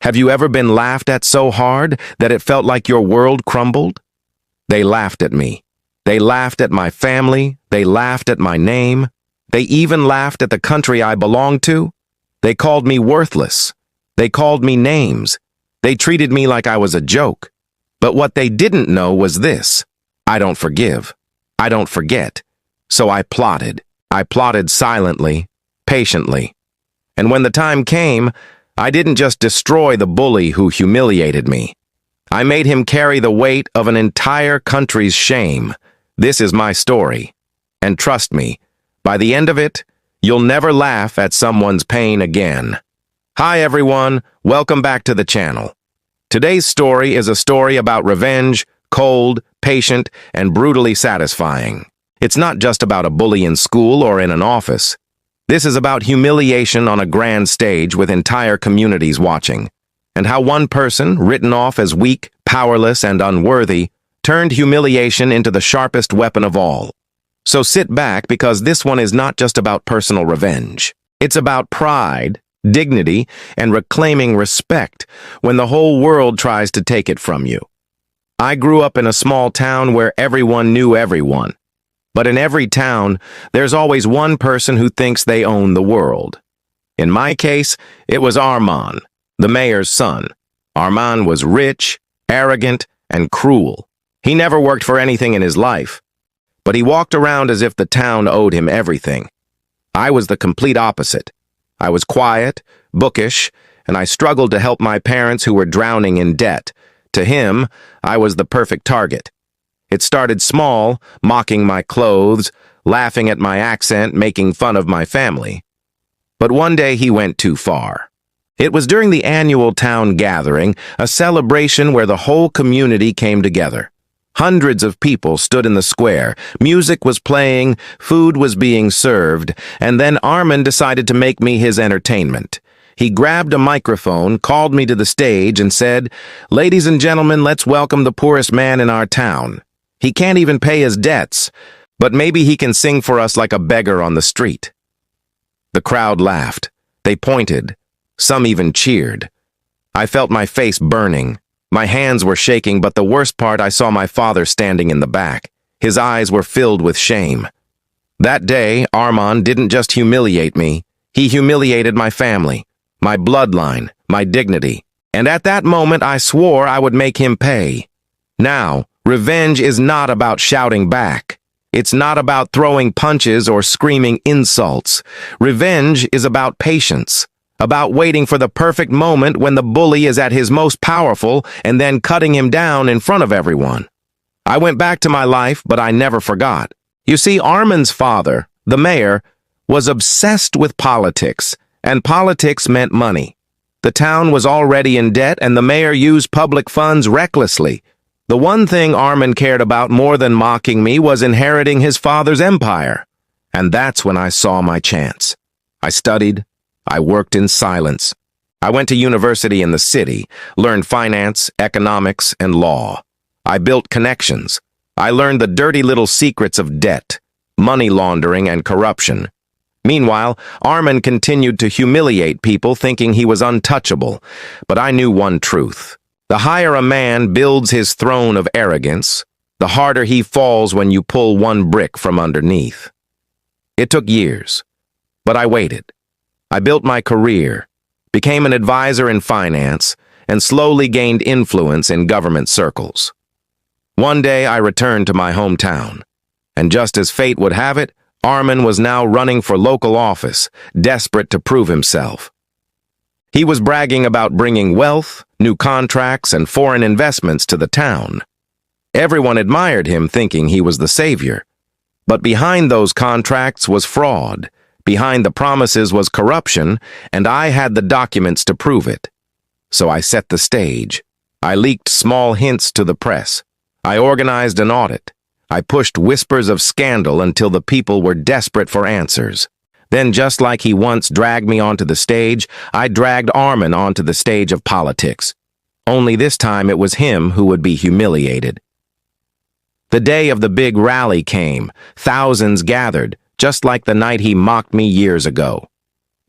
Have you ever been laughed at so hard that it felt like your world crumbled? They laughed at me. They laughed at my family. They laughed at my name. They even laughed at the country I belonged to. They called me worthless. They called me names. They treated me like I was a joke. But what they didn't know was this: I don't forgive. I don't forget. So I plotted. I plotted silently, patiently. And when the time came, I didn't just destroy the bully who humiliated me. I made him carry the weight of an entire country's shame. This is my story. And trust me, by the end of it, you'll never laugh at someone's pain again. Hi everyone, welcome back to the channel. Today's story is a story about revenge, cold, patient, and brutally satisfying. It's not just about a bully in school or in an office. This is about humiliation on a grand stage with entire communities watching, and how one person, written off as weak, powerless, and unworthy, turned humiliation into the sharpest weapon of all. So sit back, because this one is not just about personal revenge. It's about pride, dignity, and reclaiming respect when the whole world tries to take it from you. I grew up in a small town where everyone knew everyone. But in every town, there's always one person who thinks they own the world. In my case, it was Armand, the mayor's son. Armand was rich, arrogant, and cruel. He never worked for anything in his life, but he walked around as if the town owed him everything. I was the complete opposite. I was quiet, bookish, and I struggled to help my parents who were drowning in debt. To him, I was the perfect target. It started small, mocking my clothes, laughing at my accent, making fun of my family. But one day he went too far. It was during the annual town gathering, a celebration where the whole community came together. Hundreds of people stood in the square, music was playing, food was being served, and then Armand decided to make me his entertainment. He grabbed a microphone, called me to the stage, and said, "Ladies and gentlemen, let's welcome the poorest man in our town. He can't even pay his debts, but maybe he can sing for us like a beggar on the street." The crowd laughed. They pointed. Some even cheered. I felt my face burning. My hands were shaking, but the worst part, I saw my father standing in the back. His eyes were filled with shame. That day, Armand didn't just humiliate me. He humiliated my family, my bloodline, my dignity. And at that moment, I swore I would make him pay. Now, revenge is not about shouting back. It's not about throwing punches or screaming insults. Revenge is about patience, about waiting for the perfect moment when the bully is at his most powerful and then cutting him down in front of everyone. I went back to my life, but I never forgot. You see, Armand's father, the mayor, was obsessed with politics, and politics meant money. The town was already in debt, and the mayor used public funds recklessly. The one thing Armand cared about more than mocking me was inheriting his father's empire. And that's when I saw my chance. I studied. I worked in silence. I went to university in the city, learned finance, economics, and law. I built connections. I learned the dirty little secrets of debt, money laundering, and corruption. Meanwhile, Armand continued to humiliate people, thinking he was untouchable. But I knew one truth. The higher a man builds his throne of arrogance, the harder he falls when you pull one brick from underneath. It took years, but I waited. I built my career, became an advisor in finance, and slowly gained influence in government circles. One day I returned to my hometown, and just as fate would have it, Armand was now running for local office, desperate to prove himself. He was bragging about bringing wealth, new contracts, and foreign investments to the town. Everyone admired him, thinking he was the savior. But behind those contracts was fraud. Behind the promises was corruption, and I had the documents to prove it. So I set the stage. I leaked small hints to the press. I organized an audit. I pushed whispers of scandal until the people were desperate for answers. Then, just like he once dragged me onto the stage, I dragged Armand onto the stage of politics. Only this time it was him who would be humiliated. The day of the big rally came. Thousands gathered, just like the night he mocked me years ago.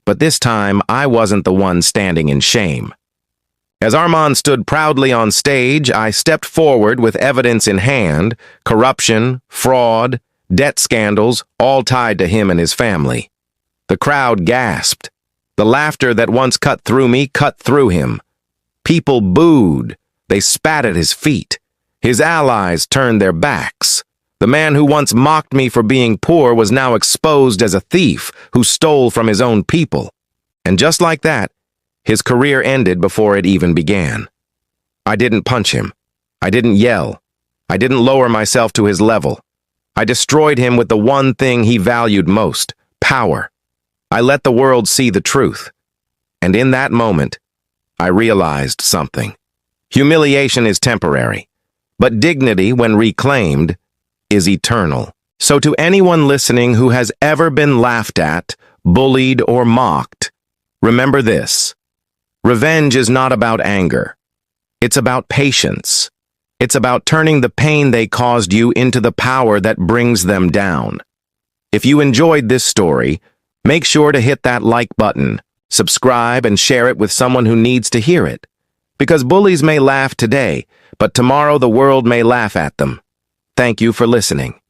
But this time, I wasn't the one standing in shame. As Armand stood proudly on stage, I stepped forward with evidence in hand, corruption, fraud, debt scandals, all tied to him and his family. The crowd gasped. The laughter that once cut through me cut through him. People booed. They spat at his feet. His allies turned their backs. The man who once mocked me for being poor was now exposed as a thief who stole from his own people. And just like that, his career ended before it even began. I didn't punch him. I didn't yell. I didn't lower myself to his level. I destroyed him with the one thing he valued most, power. I let the world see the truth. And in that moment, I realized something. Humiliation is temporary, but dignity, when reclaimed, is eternal. So to anyone listening who has ever been laughed at, bullied, or mocked, remember this. Revenge is not about anger. It's about patience. It's about turning the pain they caused you into the power that brings them down. If you enjoyed this story, make sure to hit that like button, subscribe, and share it with someone who needs to hear it. Because bullies may laugh today, but tomorrow the world may laugh at them. Thank you for listening.